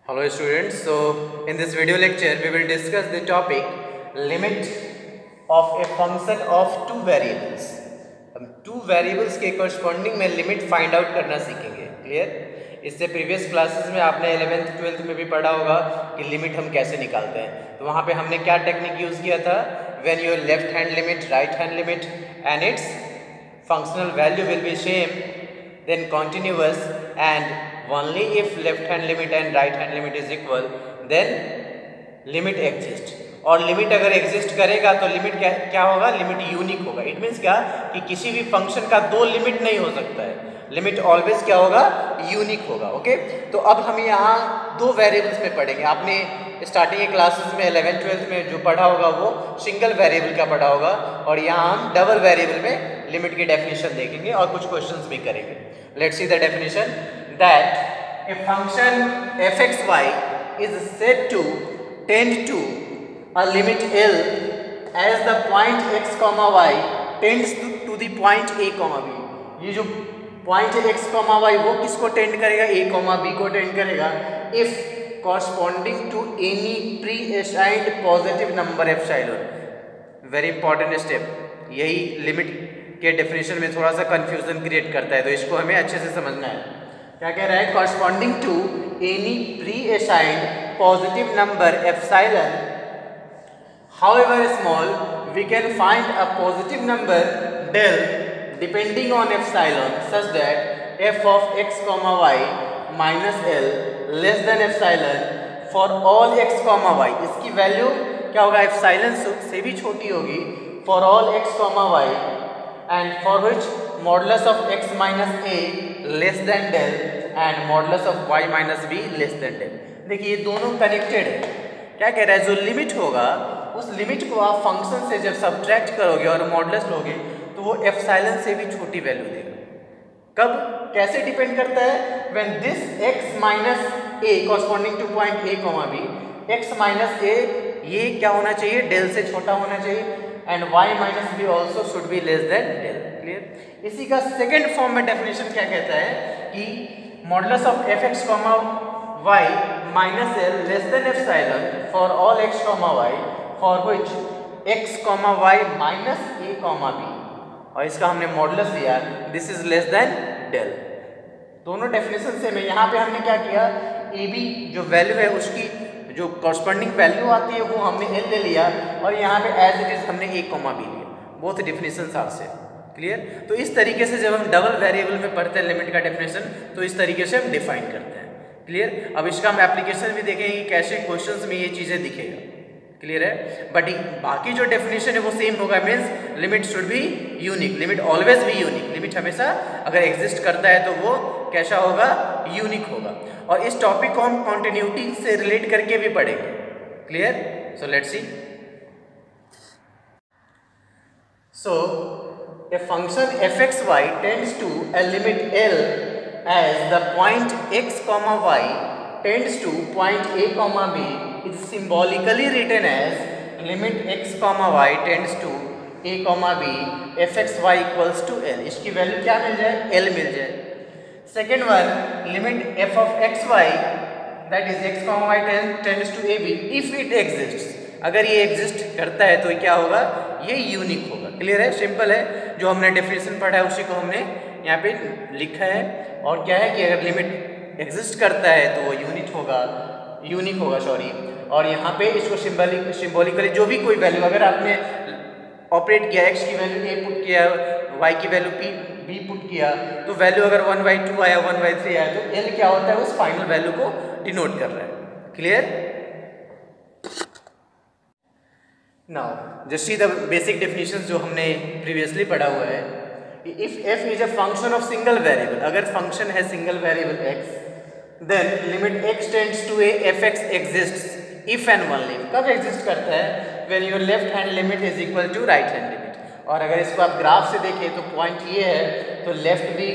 Hello students, so in this video lecture we will discuss the topic limit of a function of two variables. हम two variables के corresponding में limit find out करना सीखेंगे. Clear? इससे previous classes में आपने 11th 12th में भी पढ़ा होगा कि limit हम कैसे निकालते हैं. तो वहाँ पे हमने क्या टेक्निक यूज़ किया था? When your left hand limit, right hand limit and its functional value will be same, then continuous, and only if left hand limit and right hand limit is equal then limit exist. और limit अगर exist करेगा तो limit क्या होगा? Limit unique होगा. It means क्या कि किसी भी फंक्शन का दो लिमिट नहीं हो सकता है. लिमिट ऑलवेज क्या होगा? यूनिक होगा. ओके, तो अब हम यहाँ दो वेरिएबल्स में पढ़ेंगे. आपने स्टार्टिंग के क्लासेस में 11th 12th में जो पढ़ा होगा वो सिंगल वेरिएबल का पढ़ा होगा, और यहाँ हम डबल वेरिएबल में लिमिट की डेफिनेशन देखेंगे और कुछ क्वेश्चंस भी करेंगे. Let's see the definition that a function fxy is said to tend to a limit L as the point x comma y tends to the point a comma b. ये जो point x comma y वो किसको tend करेगा? a comma b को tend करेगा if corresponding to any pre-assigned positive number epsilon. Very important step. यही limit के definition में थोड़ा सा कंफ्यूजन क्रिएट करता है, तो इसको हमें अच्छे से समझना है. क्या कह रहा है? Corresponding to any pre assigned positive number epsilon however small we can find a positive number del depending on epsilon such that f of x comma y minus l less than epsilon for all x comma y. इसकी value क्या होगा? Epsilon से भी छोटी होगी for all x comma y and for which modulus of x minus a less than del and modulus of y minus b less than del. देखिए ये दोनों कनेक्टेड है. क्या कह रहा है? जो लिमिट होगा उस लिमिट को आप फंक्शन से जब सब्ट्रैक्ट करोगे और मॉडुलस लोगे तो वो एप्सिलॉन से भी छोटी वैल्यू देगा. कब? कैसे डिपेंड करता है? When this x minus a corresponding two point a comma b, x minus a ये क्या होना चाहिए? डेल से छोटा होना चाहिए, and y minus b also should be less than del. Clear? इसी का सेकेंड फॉर्म में डेफिनेशन क्या कहता है कि modulus of f x comma y minus l less than epsilon for all x comma y for which x comma y minus a comma b, और इसका हमने मॉडुलस दिया this is less than del. दोनों definition से में यहाँ पे हमने क्या किया? ए बी जो वैल्यू है उसकी जो कॉरस्पॉन्डिंग वैल्यू आती है वो हमने एल ले लिया, और यहाँ पे एज इट इज हमने ए कॉमा बी लिया. Both definitions are same. Clear? तो इस तरीके से जब हम डबल वेरिएबल में पढ़ते हैं लिमिट का डेफिनेशन तो इस तरीके से हम डिफाइन करते हैं. क्लियर? अब इसका हम एप्लीकेशन भी देखेंगे कि कैसे क्वेश्चंस में ये चीज़ें दिखेगा. क्लियर है? बट बाकी जो डेफिनेशन है वो सेम होगा. Means limit should be unique. Limit always be unique. Limit हमेशा अगर एग्जिस्ट करता है तो वो कैसा होगा? यूनिक होगा. और इस टॉपिक को हम कॉन्टिन्यूटी से रिलेट करके भी पढ़ेंगे. Clear? So let's see. So a function fxy tends to a limit L as the point x comma y tends to point a comma b is symbolically written as limit x comma y tends to a comma b fxy equals to L. इसकी value क्या मिल जाए? L मिल जाए. Second one limit f of xy that is x comma y tends to a b if it exists. अगर ये exist करता है तो क्या होगा? ये यूनिक होगा. क्लियर है? सिंपल है. जो हमने डेफिनेशन पढ़ा है उसी को हमने यहाँ पे लिखा है. और क्या है कि अगर लिमिट एग्जिस्ट करता है तो वो यूनिक होगा सॉरी. और यहाँ पे इसको सिंबॉलिकली जो भी कोई वैल्यू अगर आपने ऑपरेट किया, x की वैल्यू a पुट किया, y की वैल्यू b पुट किया, तो वैल्यू अगर 1/2 आया 1/3 आया तो l क्या होता है? उस फाइनल वैल्यू को डिनोट कर रहा है. Clear? Now just see the basic definitions जो हमने प्रीवियसली पढ़ा हुआ है. If f is a function of single variable, अगर फंक्शन है single variable x, then limit x tends to a fx exists if and only. कब exist करता है? When your left hand limit is equal to right hand limit. और अगर इसको आप graph से देखें तो पॉइंट ये है तो लेफ्ट भी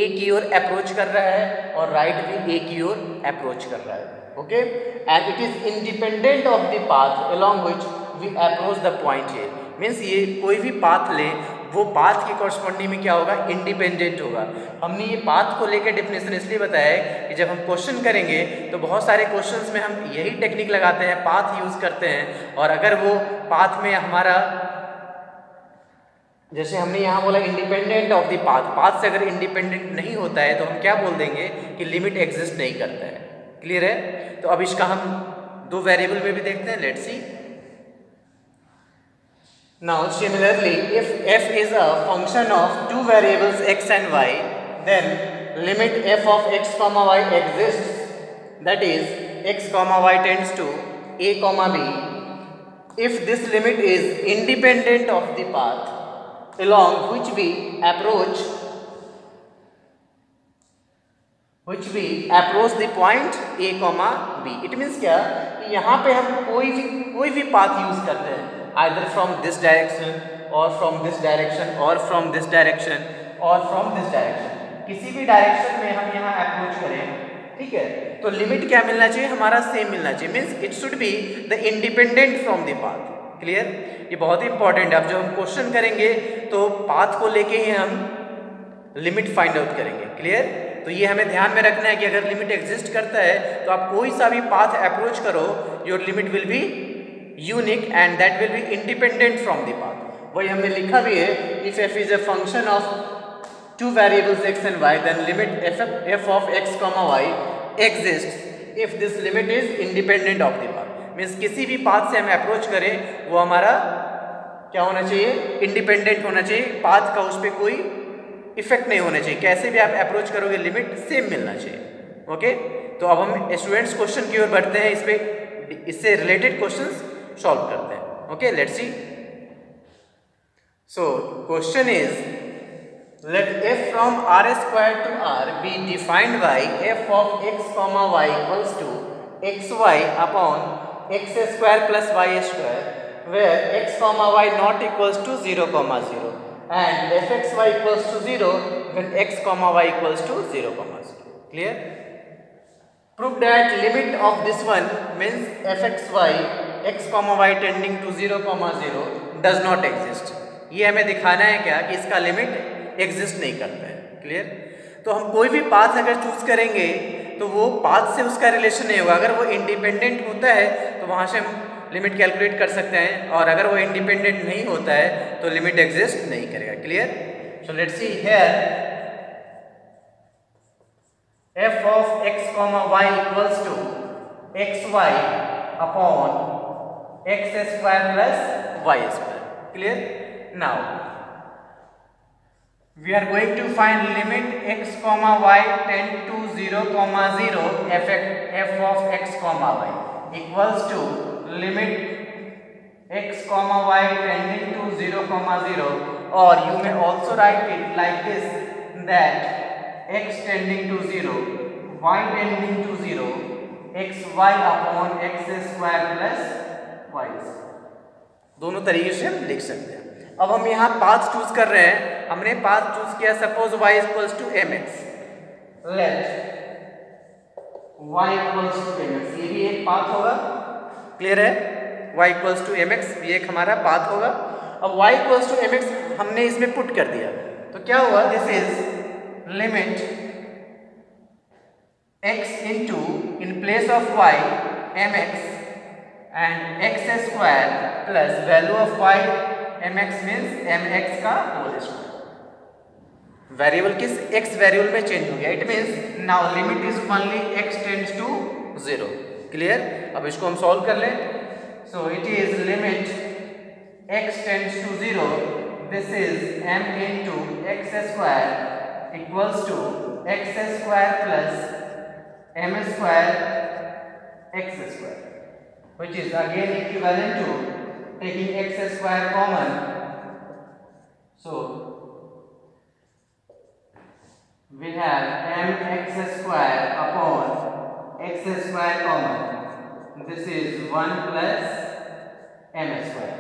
a की ओर अप्रोच कर रहा है और राइट भी a की ओर अप्रोच कर रहा है. Okay, and it is independent of the path along which we approach the point a. Means ये कोई भी पाथ ले वो पाथ के कॉरस्पॉन्डिंग में क्या होगा, इंडिपेंडेंट होगा। हमने ये पाथ को लेकर डेफिनेशन इसलिए बताया है कि जब हम क्वेश्चन करेंगे तो बहुत सारे क्वेश्चंस में हम यही टेक्निक लगाते हैं, पाथ यूज़ करते हैं। और अगर वो पाथ में हमारा, जैसे हमने यहाँ बोला independent of the path, path से अगर इंडिपेंडेंट नहीं होता है तो हम क्या बोल देंगे कि लिमिट एग्जिस्ट नहीं करता है। क्लियर है? तो अब इसका हम दो वेरिएबल में भी देखते हैं, let's see. Now similarly, if f is a function of two variables x and y, then limit f of x comma y exists, that is x comma y tends to a comma b, if this limit is independent of the path along which we approach the point a comma b. It means क्या कि यहाँ पे हम कोई भी path use करते हैं, either from this direction or from this direction or from this direction or from this direction, किसी भी डायरेक्शन में हम यहाँ अप्रोच करें, ठीक है, तो लिमिट क्या मिलना चाहिए, हमारा सेम मिलना चाहिए। Means it should be the independent from the path. Clear? ये बहुत ही इंपॉर्टेंट है। अब जब हम क्वेश्चन करेंगे तो पाथ को लेके ही हम लिमिट फाइंड आउट करेंगे। क्लियर? तो ये हमें ध्यान में रखना है कि अगर लिमिट एग्जिस्ट करता है तो आप कोई सा भी पाथ अप्रोच करो, your limit will be unique and that will be independent from the path. वही हमने लिखा भी है, if f is a function of two variables x and y, then limit f of x comma y exist if this limit is independent of the path. Means किसी भी path से हम approach करें वो हमारा क्या होना चाहिए, इंडिपेंडेंट होना चाहिए, पाथ का उस पर कोई इफेक्ट नहीं होना चाहिए। कैसे भी आप अप्रोच करोगे लिमिट सेम मिलना चाहिए। ओके, तो अब हम स्टूडेंट्स क्वेश्चन की ओर बढ़ते हैं, इससे रिलेटेड क्वेश्चंस सॉल्व करते हैं। Okay, let's see. So question is let f from r square to r be defined by f of x comma y equals to xy upon x square plus y square, where x comma y not equals to 0 comma 0 and fxy equals to 0 when x comma y equals to 0 comma 0. Clear? Prove that limit of this one means fxy x comma y tending to 0 comma 0 does not exist. ये हमें दिखाना है क्या कि इसका limit exist नहीं करता है। क्लियर? तो हम कोई भी पाथ अगर चूज करेंगे तो वो पाथ से उसका रिलेशन नहीं होगा। अगर वो इंडिपेंडेंट होता है तो वहाँ से हम लिमिट कैलकुलेट कर सकते हैं, और अगर वो इंडिपेंडेंट नहीं होता है तो लिमिट एग्जिस्ट नहीं करेगा। Clear? So let's see here f of x comma y equals to xy upon x square plus y square. Clear? Now we are going to find limit x comma y tend to 0 comma 0 f of x comma y equals to limit x comma y tending to 0 comma 0, or you may also write it like this, that x tending to 0, y tending to 0, xy upon x square plus y। दोनों तरीके से हम लिख सकते हैं। अब हम यहाँ पाथ चूज कर रहे हैं, हमने पाथ चूज किया, suppose y equals to mx, let y equals to mx, ये भी एक पाथ होगा। क्लियर है? y इक्वल्स टू mx ये एक हमारा पाथ होगा। अब y इक्वल्स टू mx हमने इसमें पुट कर दिया, तो क्या हुआ, this is limit x into in place of y mx and x square plus value of y mx means mx का होल स्क्वायर। वेरिएबल किस x वेरिएबल में चेंज हो गया। It means now limit is only x tends to 0। Clear? अब इसको हम solve कर लें। So it is limit x tends to 0, this is m into x square equals to x square plus m square x square, which is again equivalent to taking x square common. So we have mx square upon x square common. This is 1 plus m square,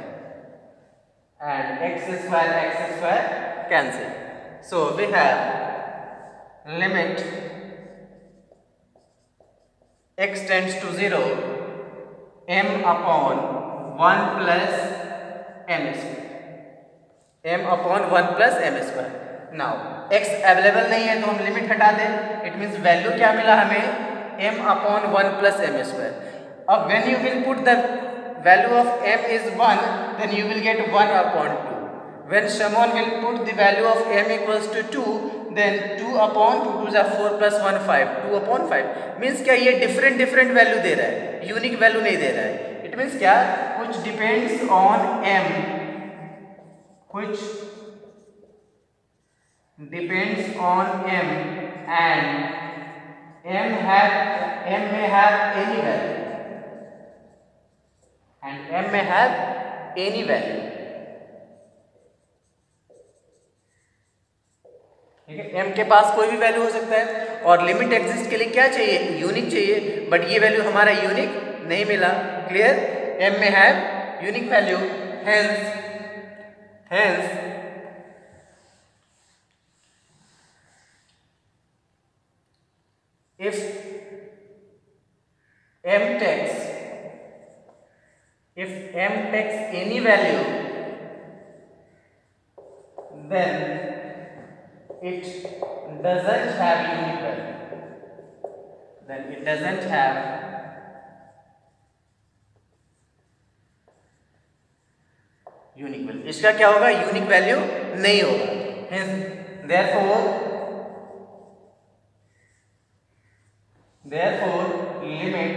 and x square cancel. So we have limit x tends to 0, m upon 1 plus m square. m upon 1 plus M square. नाउ x available नहीं है तो हम limit हटा दें, it means value क्या मिला हमें, m upon 1 plus M square. अब when you will put the value of m is 1 then you will get 1 upon 2। When someone will put the value of m equals to 2, then 2 upon 2 2 is 4 plus 1 5, 2 upon 5 means क्या, ये different value दे रहा है, unique value नहीं दे रहा है। It means क्या, which depends on m, which depends on m and m may have any value, and m may have any value। ठीक है, m के पास कोई भी वैल्यू हो सकता है, और लिमिट एग्जिस्ट के लिए क्या चाहिए, यूनिक चाहिए, बट ये वैल्यू हमारा यूनिक नहीं मिला। क्लियर, m में have unique value, hence if m takes any value, then it doesn't have unique value, then it doesn't have unique value. इसका क्या होगा, यूनिक वैल्यू नहीं होगा। therefore limit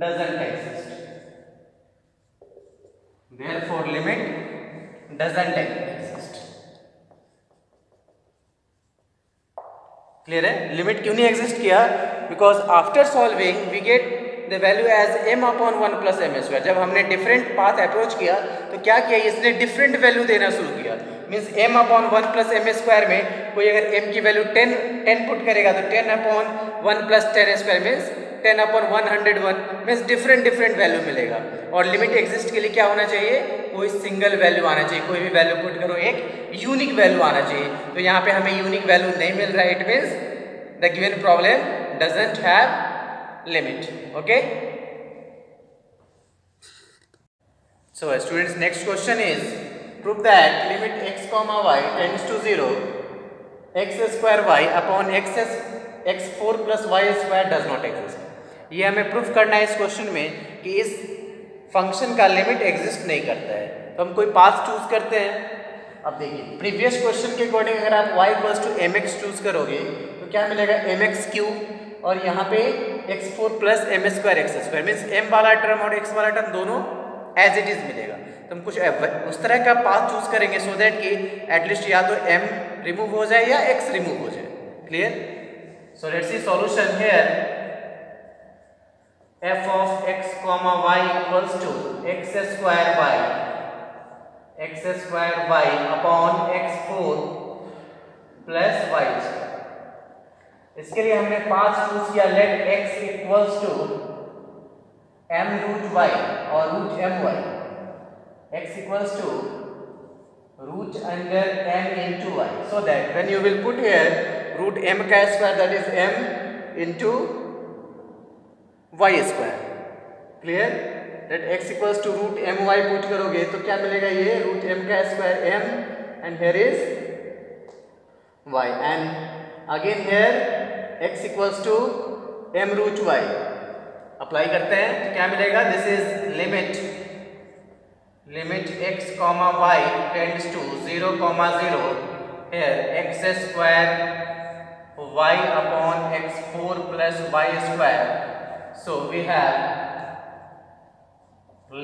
doesn't exist, therefore limit doesn't exist। Clear है, limit क्यों नहीं exist किया, because after solving we get the value as m upon 1 plus M square. जब हमने डिफरेंट पाथ अप्रोच किया तो क्या किया, इसने डिफरेंट वैल्यू देना शुरू किया। Means m upon 1 plus M square में कोई अगर m की वैल्यू 10 पुट करेगा तो 10 upon 1 plus 10 square means 10 upon 101 means different value मिलेगा। और लिमिट एग्जिस्ट के लिए क्या होना चाहिए, कोई सिंगल वैल्यू आना चाहिए, कोई भी वैल्यू पुट करो एक यूनिक वैल्यू आना चाहिए। तो यहाँ पे हमें यूनिक वैल्यू नहीं मिल रहा है, it means the given problem doesn't have limit. Okay, so students, next question is prove that limit x comma y tends to 0 x square y upon x 4 plus y square does not exist। ये हमें proof करना है इस question में कि इस function का limit exist नहीं करता है। तो हम कोई पाथ चूज करते हैं। अब देखिए प्रीवियस क्वेश्चन के अकॉर्डिंग अगर आप y equals to mx choose करोगे तो क्या मिलेगा, mx क्यूब, और यहाँ पे x4 plus M square x square means m वाला टर्म और x वाला टर्म दोनों एज इट इज मिलेगा। तो हम कुछ उस तरह का पाथ चूज करेंगे सो दैट कि एटलीस्ट या तो m रिमूव हो जाए या x रिमूव हो जाए। Clear, so let's see solution here. f of x comma y equals to x square y upon x4 plus y। इसके लिए हमने पाथ चूज किया, let x equals to m root y और root my, x equals to root under m into y, so that when you will put here root m का square, that is m into y square। clear, that x equals to root my put करोगे तो क्या मिलेगा, ये root m का square m and here is y, and again here x equals to m root y। Apply करते हैं तो क्या मिलेगा, this is limit x comma y tends to 0 comma 0, here x square y upon x4 plus y square। so we have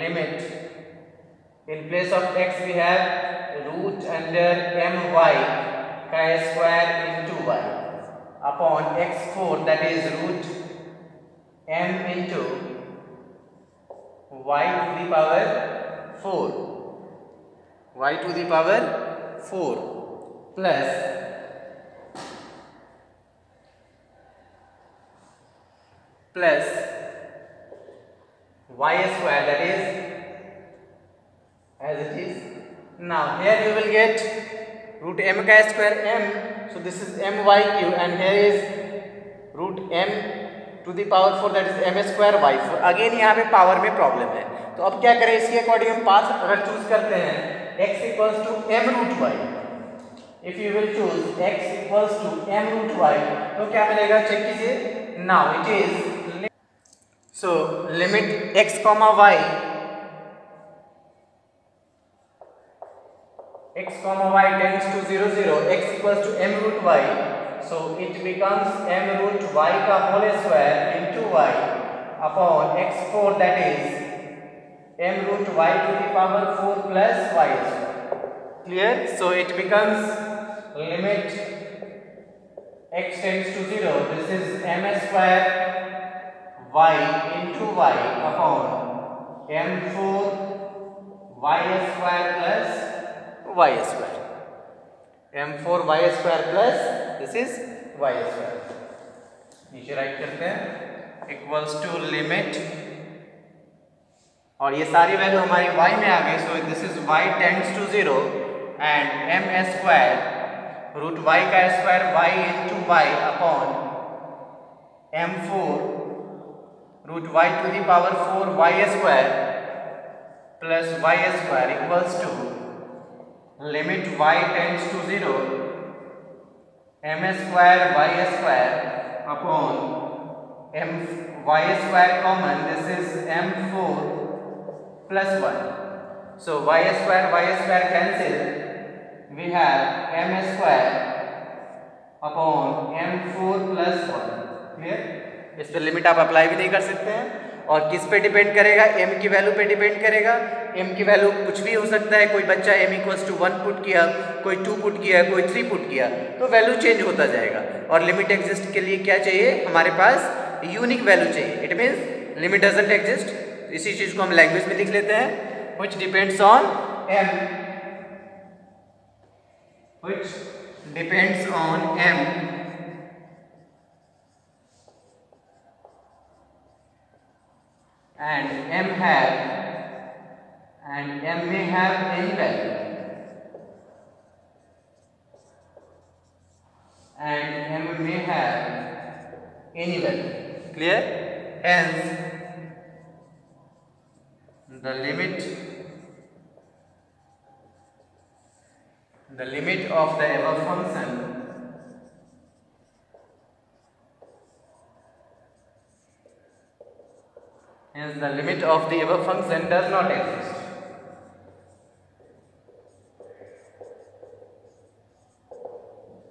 limit, in place of x we have root under my का square into y upon x4, that is root m into y to the power 4, y to the power 4 plus y square, that is as it is। now here you will get root m का square m, so this is my cube and here is root m to the power 4, that is m square y 4। Again यहाँ पे power में problem है, तो अब क्या करें, इसके अकॉर्डिंग हम पाथ अगर चूज करते हैं x equals to m root y, if you will choose x equals to m root y, तो क्या मिलेगा चेक कीजिए. Now it is so limit x comma y, x comma y tends to 0 0, x equals to m root y, so it becomes m root y का whole square into y upon x4, that is m root y to the power 4 plus y square. Clear? So it becomes limit x tends to 0, this is m square y into y upon m4 y square plus y square. m4 y square plus this is y square. नीचे right करते हैं equals to limit, और ये सारी value हमारी y में आ गई. So this is y tends to 0 and m square root y का square y into y upon m4 root y to the power 4 y square plus y square equals to limit y tends to 0 m square y square upon m y square common, this is m4 plus 1. So y square cancel, we have m square upon m4 plus 1. Clear? इस पे limit आप apply भी नहीं कर सकते हैं. और किस पे डिपेंड करेगा? m की वैल्यू पे डिपेंड करेगा. m की वैल्यू कुछ भी हो सकता है. कोई बच्चा m इक्वल्स टू 1 पुट किया, कोई 2 पुट किया, कोई 3 पुट किया, तो वैल्यू चेंज होता जाएगा. और लिमिट एग्जिस्ट के लिए क्या चाहिए? हमारे पास यूनिक वैल्यू चाहिए. It means limit doesn't exist. इसी चीज को हम लैंग्वेज में लिख लेते हैं, which depends on m, which depends on m and m may have any value and m may have any value. Clear? Hence the limit of the above function does not exist.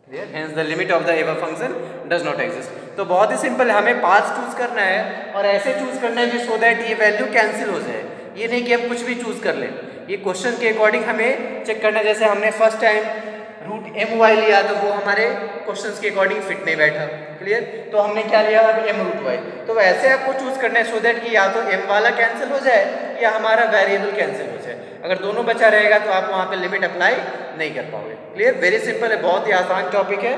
Clear? Hence the limit of the above function does not exist. तो बहुत ही simple है, हमें path choose करना है और ऐसे choose करना है सो दैट ये वैल्यू कैंसिल हो जाए. ये नहीं कि हम कुछ भी चूज कर लें. ये क्वेश्चन के अकॉर्डिंग हमें चेक करना है. जैसे हमने first time root m y लिया तो वो हमारे क्वेश्चंस के अकॉर्डिंग फिट नहीं बैठा. क्लियर? तो हमने क्या लिया अब m रूट y. तो वैसे आपको चूज करना है सो दैट कि या तो m वाला कैंसिल हो जाए या हमारा वेरिएबल कैंसिल हो जाए. अगर दोनों बचा रहेगा तो आप वहाँ पे लिमिट अप्लाई नहीं कर पाओगे. क्लियर? वेरी सिंपल है, बहुत ही आसान टॉपिक है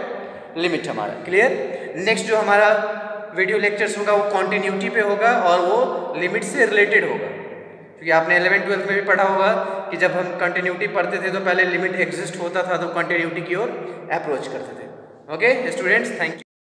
लिमिट हमारा. क्लियर? नेक्स्ट जो हमारा वीडियो लेक्चर्स होगा वो कॉन्टिन्यूटी पे होगा और वो लिमिट से रिलेटेड होगा. क्योंकि आपने 11th-12th में भी पढ़ा होगा कि जब हम कंटिन्यूटी पढ़ते थे तो पहले लिमिट एग्जिस्ट होता था तो कंटिन्यूटी की ओर अप्रोच करते थे. Okay students, thank you.